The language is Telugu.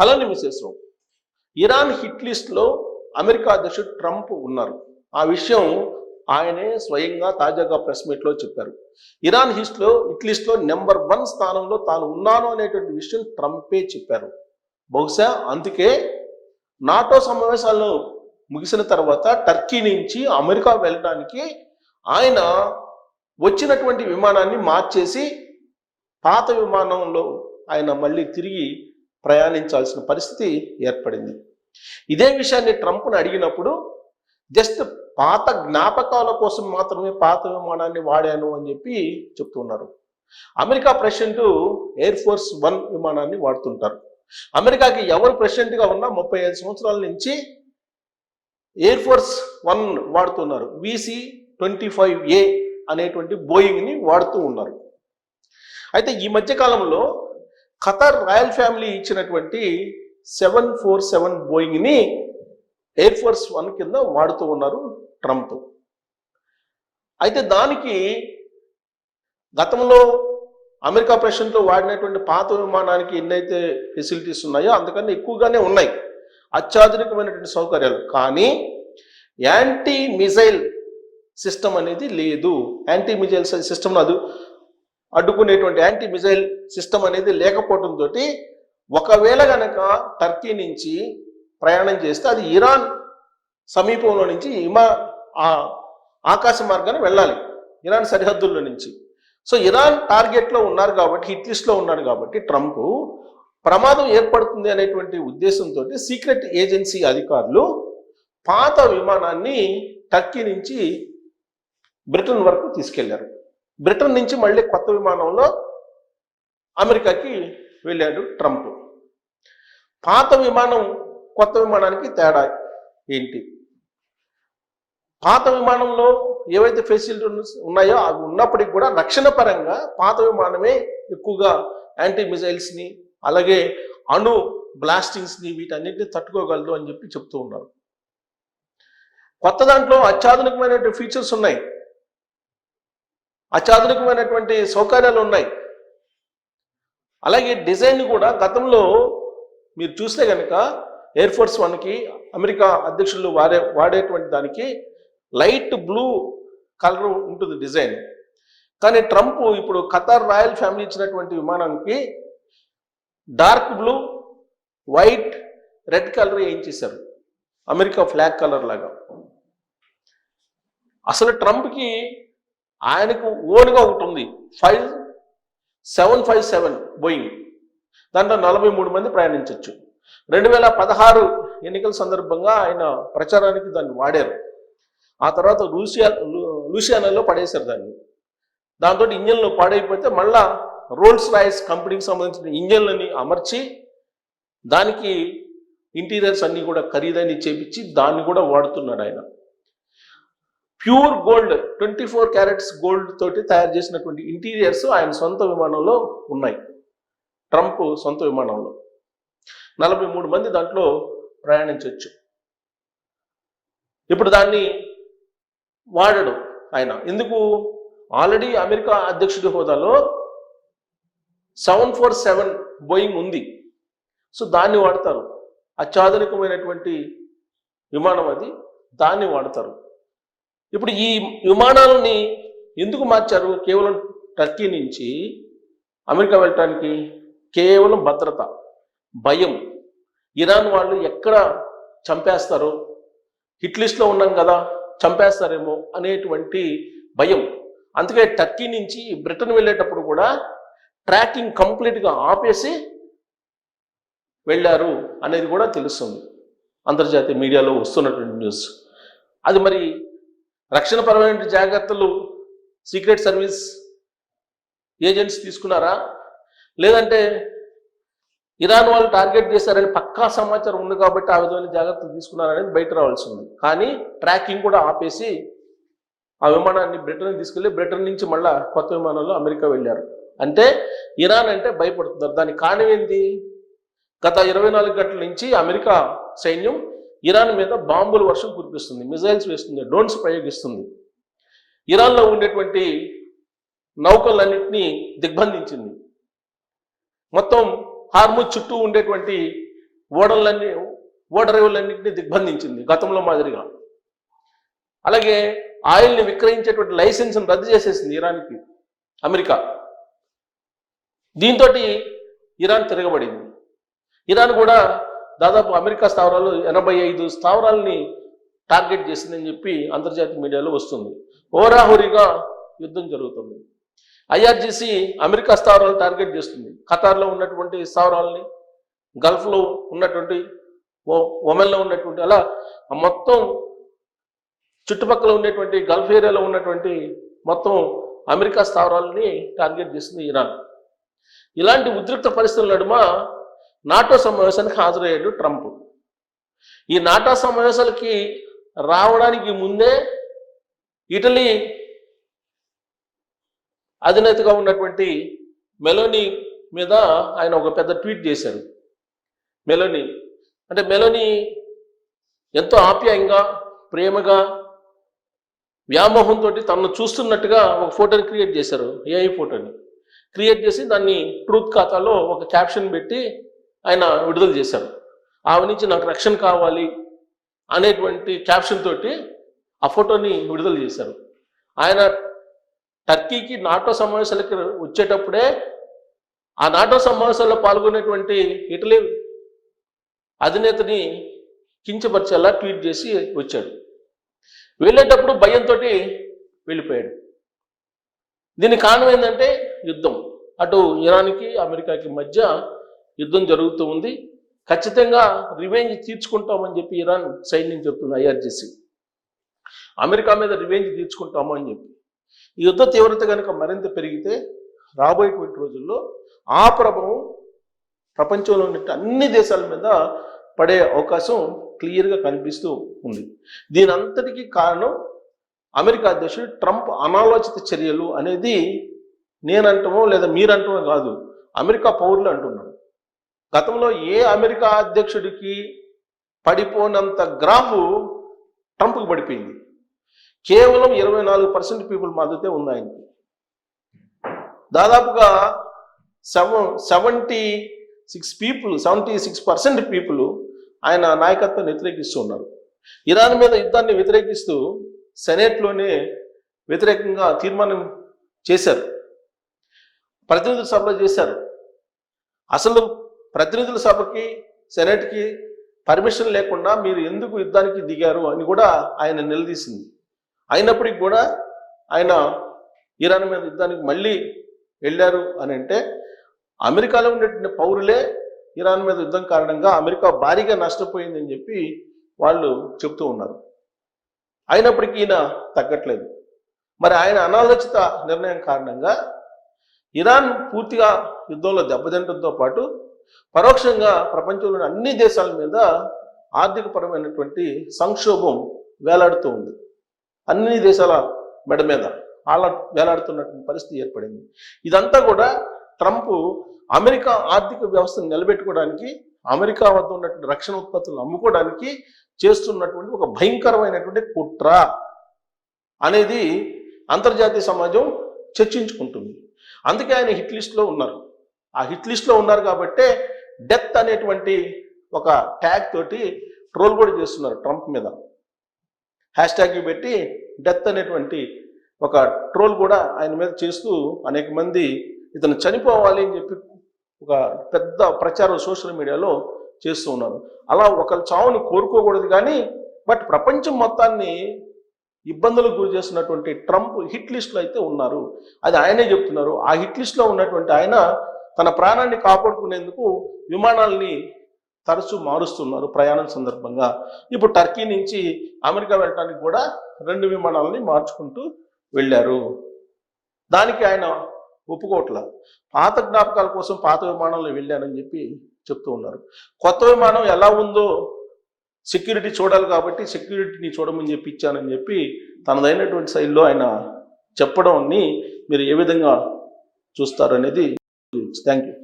హలో నిమిషేశ్వరం, ఇరాన్ హిట్ లిస్ట్లో అమెరికా అధ్యక్షుడు ట్రంప్ ఉన్నారు. ఆ విషయం ఆయనే స్వయంగా తాజాగా ప్రెస్ మీట్లో చెప్పారు. ఇరాన్ హిట్ లిస్ట్లో నెంబర్ 1 స్థానంలో తాను ఉన్నాను అనేటువంటి విషయం ట్రంపే చెప్పారు. బహుశా అందుకే నాటో సమావేశాలను ముగిసిన తర్వాత టర్కీ నుంచి అమెరికా వెళ్ళడానికి ఆయన వచ్చినటువంటి విమానాన్ని మార్చేసి పాత విమానంలో ఆయన మళ్ళీ తిరిగి ప్రయాణించాల్సిన పరిస్థితి ఏర్పడింది. ఇదే విషయాన్ని ట్రంప్ను అడిగినప్పుడు జస్ట్ పాత జ్ఞాపకాల కోసం మాత్రమే పాత విమానాన్ని వాడాను అని చెప్పి చెప్తున్నారు. అమెరికా ప్రెసిడెంట్ ఎయిర్ ఫోర్స్ 1 విమానాన్ని వాడుతుంటారు. అమెరికాకి ఎవరు ప్రెసిడెంట్గా ఉన్నా 35 సంవత్సరాల నుంచి ఎయిర్ ఫోర్స్ 1 వాడుతున్నారు. VC-25A అనేటువంటి బోయింగ్ని వాడుతూ ఉన్నారు. అయితే ఈ మధ్య కాలంలో ఖతార్ రాయల్ ఫ్యామిలీ ఇచ్చినటువంటి 747 బోయింగ్ని ఎయిర్ ఫోర్స్ 1 కింద వాడుతూ ఉన్నారు ట్రంప్. అయితే దానికి గతంలో అమెరికా ప్రెసిడెంట్లో వాడినటువంటి పాత విమానానికి ఎన్నైతే ఫెసిలిటీస్ ఉన్నాయో అంతకన్నా ఎక్కువగానే ఉన్నాయి, అత్యాధునికమైనటువంటి సౌకర్యాలు. కానీ యాంటీ మిజైల్ సిస్టమ్ అనేది లేదు. యాంటీ మిజైల్ సిస్టమ్ అడ్డుకునేటువంటి యాంటీ మిజైల్ సిస్టమ్ అనేది లేకపోవడంతో ఒకవేళ గనక టర్కీ నుంచి ప్రయాణం చేస్తే అది ఇరాన్ సమీపంలో నుంచి ఆకాశ మార్గాన్ని వెళ్ళాలి, ఇరాన్ సరిహద్దుల్లో నుంచి. సో ఇరాన్ టార్గెట్లో ఉన్నారు కాబట్టి, హిట్ లిస్ట్లో ఉన్నాడు కాబట్టి ట్రంప్ ప్రమాదం ఏర్పడుతుంది అనేటువంటి ఉద్దేశంతో సీక్రెట్ ఏజెన్సీ అధికారులు పాత విమానాన్ని టర్కీ నుంచి బ్రిటన్ వరకు తీసుకెళ్లారు. బ్రిటన్ నుంచి మళ్ళీ కొత్త విమానంలో అమెరికాకి వెళ్ళాడు ట్రంప్. పాత విమానం కొత్త విమానానికి తేడా ఏంటి? పాత విమానంలో ఏవైతే ఫెసిలిటీస్ ఉన్నాయో అవి ఉన్నప్పటికీ కూడా రక్షణ పరంగా పాత విమానమే ఎక్కువగా యాంటీ మిజైల్స్ని అలాగే అణు బ్లాస్టింగ్స్ని వీటన్నిటిని తట్టుకోగలదు అని చెప్పి చెప్తూ ఉన్నారు. కొత్త దాంట్లో అత్యాధునికమైనటువంటి ఫీచర్స్ ఉన్నాయి, అత్యాధునికమైనటువంటి సౌకర్యాలు ఉన్నాయి. అలాగే డిజైన్ కూడా గతంలో మీరు చూస్తే కనుక ఎయిర్ ఫోర్స్ 1కి అమెరికా అధ్యక్షులు వాడేటువంటి దానికి లైట్ బ్లూ కలర్ ఉంటుంది డిజైన్. కానీ ట్రంప్ ఇప్పుడు ఖతార్ రాయల్ ఫ్యామిలీ ఇచ్చినటువంటి విమానానికి dark blue, white, red colour వేయించేశారు, అమెరికా ఫ్లాగ్ కలర్ లాగా. అసలు ట్రంప్కి ఆయనకు ఓన్గా ఒకటి ఉంది, 757 బోయింగ్. దాంట్లో 43 మంది ప్రయాణించవచ్చు. 2016 ఎన్నికల సందర్భంగా ఆయన ప్రచారానికి దాన్ని వాడారు. ఆ తర్వాత లూసియానాలో పడేశారు దాన్ని. దాంతో ఇంజన్లు పాడైపోతే మళ్ళా రోల్స్ రాయిస్ కంపెనీకి సంబంధించిన ఇంజన్లని అమర్చి దానికి ఇంటీరియర్స్ అన్నీ కూడా ఖరీదైన చేపించి దాన్ని కూడా వాడుతున్నాడు ఆయన. ప్యూర్ గోల్డ్ 24 క్యారెట్స్ గోల్డ్ తోటి తయారు చేసినటువంటి ఇంటీరియర్స్ ఆయన సొంత విమానంలో ఉన్నాయి. ట్రంప్ సొంత విమానంలో 43 మంది దాంట్లో ప్రయాణించవచ్చు. ఇప్పుడు దాన్ని వాడడు ఆయన. ఎందుకు? ఆల్రెడీ అమెరికా అధ్యక్షుడి హోదాలో 747 బోయింగ్ ఉంది. సో దాన్ని వాడతారు, అత్యాధునికమైనటువంటి విమానం అది, దాన్ని వాడతారు. ఇప్పుడు ఈ విమానాలని ఎందుకు మార్చారు? కేవలం టర్కీ నుంచి అమెరికా వెళ్ళటానికి కేవలం భద్రత, భయం. ఇరాన్ వాళ్ళు ఎక్కడ చంపేస్తారో, హిట్ లిస్ట్లో ఉన్నాం కదా చంపేస్తారేమో అనేటువంటి భయం. అందుకే టర్కీ నుంచి బ్రిటన్ వెళ్ళేటప్పుడు కూడా ట్రాకింగ్ కంప్లీట్గా ఆపేసి వెళ్ళారు అనేది కూడా తెలుస్తుంది, అంతర్జాతీయ మీడియాలో వస్తున్నటువంటి న్యూస్. అది మరి రక్షణపరమైన జాగ్రత్తలు సీక్రెట్ సర్వీస్ ఏజెంట్స్ తీసుకున్నారా, లేదంటే ఇరాన్ వాళ్ళు టార్గెట్ చేశారని పక్కా సమాచారం ఉంది కాబట్టి ఆ విధమైన జాగ్రత్తలు తీసుకున్నారనేది బయట రావాల్సి ఉంది. కానీ ట్రాకింగ్ కూడా ఆపేసి ఆ విమానాన్ని బ్రిటన్ తీసుకెళ్ళి బ్రిటన్ నుంచి మళ్ళా కొత్త విమానంలో అమెరికా వెళ్ళారు. అంటే ఇరాన్ అంటే భయపడుతున్నారు. దానికి కారణం ఏంటి? గత 24 గంటల నుంచి అమెరికా సైన్యం ఇరాన్ మీద బాంబుల వర్షం కురిపిస్తుంది, మిజైల్స్ వేస్తుంది, డ్రోన్స్ ప్రయోగిస్తుంది. ఇరాన్లో ఉండేటువంటి నౌకలన్నింటినీ దిగ్బంధించింది. మొత్తం హార్ముజ్ చుట్టూ ఉండేటువంటి ఓడరేవులన్నింటినీ దిగ్బంధించింది గతంలో మాదిరిగా. అలాగే ఆయిల్ని విక్రయించేటువంటి లైసెన్స్ని రద్దు చేసేసింది ఇరాన్కి అమెరికా. దీంతో ఇరాన్ తిరగబడింది. ఇరాన్ కూడా దాదాపు అమెరికా స్థావరాలు 85 స్థావరాలని టార్గెట్ చేసిందని చెప్పి అంతర్జాతీయ మీడియాలో వస్తుంది. హోరాహోరీగా యుద్ధం జరుగుతుంది. ఐఆర్జీసీ అమెరికా స్థావరాలను టార్గెట్ చేస్తుంది. ఖతార్లో ఉన్నటువంటి స్థావరాలని, గల్ఫ్లో ఉన్నటువంటి, ఒమెన్లో ఉన్నటువంటి, అలా మొత్తం చుట్టుపక్కల ఉన్నటువంటి గల్ఫ్ ఏరియాలో ఉన్నటువంటి మొత్తం అమెరికా స్థావరాలని టార్గెట్ చేస్తుంది ఇరాన్. ఇలాంటి ఉద్రిక్త పరిస్థితుల నడుమ నాటో సమావేశానికి హాజరయ్యాడు ట్రంప్. ఈ నాటో సమావేశాలకి రావడానికి ముందే ఇటలీ అధినేతగా ఉన్నటువంటి మెలోనీ మీద ఆయన ఒక పెద్ద ట్వీట్ చేశారు. మెలోనీ ఎంతో ఆప్యాయంగా, ప్రేమగా, వ్యామోహంతో తనను చూస్తున్నట్టుగా ఒక ఫోటోని క్రియేట్ చేశారు. ఏఐ ఫోటోని క్రియేట్ చేసి దాన్ని ట్రూత్ ఖాతాలో ఒక క్యాప్షన్ పెట్టి ఆయన విడుదల చేశారు. ఆమె నుంచి నాకు రక్షణ కావాలి అనేటువంటి క్యాప్షన్ తోటి ఆ ఫోటోని విడుదల చేశారు. ఆయన టర్కీకి నాటో సమావేశాలకి వచ్చేటప్పుడే ఆ నాటో సమావేశాల్లో పాల్గొనేటువంటి ఇటలీ అధినేతని కించపరిచేలా ట్వీట్ చేసి వచ్చాడు. వెళ్ళేటప్పుడు భయంతో వెళ్ళిపోయాడు. దీనికి కారణం ఏంటంటే యుద్ధం. అటు ఇరాన్కి అమెరికాకి మధ్య యుద్ధం జరుగుతూ ఉంది. ఖచ్చితంగా రివెంజ్ తీర్చుకుంటామని చెప్పి ఇరాన్ సైన్యం చెప్తుంది. ఐఆర్జీసీ అమెరికా మీద రివెంజ్ తీర్చుకుంటాము అని చెప్పి. ఈ యుద్ధ తీవ్రత కనుక మరింత పెరిగితే రాబోయేటువంటి రోజుల్లో ఆ ప్రభావం ప్రపంచంలో ఉన్న అన్ని దేశాల మీద పడే అవకాశం క్లియర్గా కనిపిస్తూ ఉంది. దీని అంతటికీ కారణం అమెరికా అధ్యక్షుడు ట్రంప్ అనాలోచిత చర్యలు అనేది నేనంటామో లేదా మీరంటామో కాదు, అమెరికా పౌరులు అంటున్నారు. గతంలో ఏ అమెరికా అధ్యక్షుడికి పడిపోనంత గ్రాఫ్ ట్రంప్కి పడిపోయింది. కేవలం 24% పీపుల్ మద్దతే ఉంది ఆయనకి. దాదాపుగా 76% పీపుల్ ఆయన నాయకత్వం వ్యతిరేకిస్తూ ఉన్నారు. ఇరాన్ మీద యుద్ధాన్ని వ్యతిరేకిస్తూ సెనేట్లోనే వ్యతిరేకంగా తీర్మానం చేశారు, ప్రతినిధుల సభలో చేశారు. అసలు ప్రతినిధుల సభకి, సెనేట్కి పర్మిషన్ లేకుండా మీరు ఎందుకు యుద్ధానికి దిగారు అని కూడా ఆయన నిలదీసింది. అయినప్పటికీ కూడా ఆయన ఇరాన్ మీద యుద్ధానికి మళ్ళీ వెళ్ళారు అని అంటే అమెరికాలో ఉండేటువంటి పౌరులే ఇరాన్ మీద యుద్ధం కారణంగా అమెరికా భారీగా నష్టపోయిందని చెప్పి వాళ్ళు చెప్తూ ఉన్నారు. అయినప్పటికీ ఈయన తగ్గట్లేదు. మరి ఆయన అనాలోచిత నిర్ణయం కారణంగా ఇరాన్ పూర్తిగా యుద్ధంలో దెబ్బతింటంతో పాటు పరోక్షంగా ప్రపంచంలోని అన్ని దేశాల మీద ఆర్థికపరమైనటువంటి సంక్షోభం వేలాడుతూ ఉంది. అన్ని దేశాల మెడ మీద వేలాడుతున్నటువంటి పరిస్థితి ఏర్పడింది. ఇదంతా కూడా ట్రంప్ అమెరికా ఆర్థిక వ్యవస్థను నిలబెట్టుకోవడానికి, అమెరికా వద్ద ఉన్నటువంటి రక్షణ ఉత్పత్తులను అమ్ముకోవడానికి చేస్తున్నటువంటి ఒక భయంకరమైనటువంటి కుట్ర అనేది అంతర్జాతీయ సమాజం చర్చించుకుంటుంది. అందుకే ఆయన హిట్ లిస్ట్లో ఉన్నారు. ఆ హిట్ లిస్ట్లో ఉన్నారు కాబట్టే డెత్ అనేటువంటి ఒక ట్యాగ్ తోటి ట్రోల్ కూడా చేస్తున్నారు ట్రంప్ మీద. హ్యాష్ ట్యాగ్ పెట్టి డెత్ అనేటువంటి ఒక ట్రోల్ కూడా ఆయన మీద చేస్తూ అనేక మంది ఇతను చనిపోవాలి అని చెప్పి ఒక పెద్ద ప్రచారం సోషల్ మీడియాలో చేస్తూ ఉన్నారు. అలా ఒకరి చావుని కోరుకోకూడదు కానీ బట్ ప్రపంచం మొత్తాన్ని ఇబ్బందులకు గురి చేస్తున్నటువంటి ట్రంప్ హిట్ లిస్ట్లో అయితే ఉన్నారు. అది ఆయనే చెప్తున్నారు. ఆ హిట్ లిస్ట్లో ఉన్నటువంటి ఆయన తన ప్రాణాన్ని కాపాడుకునేందుకు విమానాలని తరచూ మారుస్తున్నారు ప్రయాణం సందర్భంగా. ఇప్పుడు టర్కీ నుంచి అమెరికా వెళ్ళడానికి కూడా 2 విమానాలని మార్చుకుంటూ వెళ్ళారు. దానికి ఆయన ఒప్పుకోవట్లా. పాత జ్ఞాపకాల కోసం పాత విమానంలో వెళ్ళానని చెప్పి చెప్తూ ఉన్నారు. కొత్త విమానం ఎలా ఉందో సెక్యూరిటీ చూడాలి కాబట్టి సెక్యూరిటీని చూడమని చెప్పి ఇచ్చానని చెప్పి తనదైనటువంటి శైలిలో ఆయన చెప్పడాన్ని మీరు ఏ విధంగా చూస్తారు అనేది. Thank you.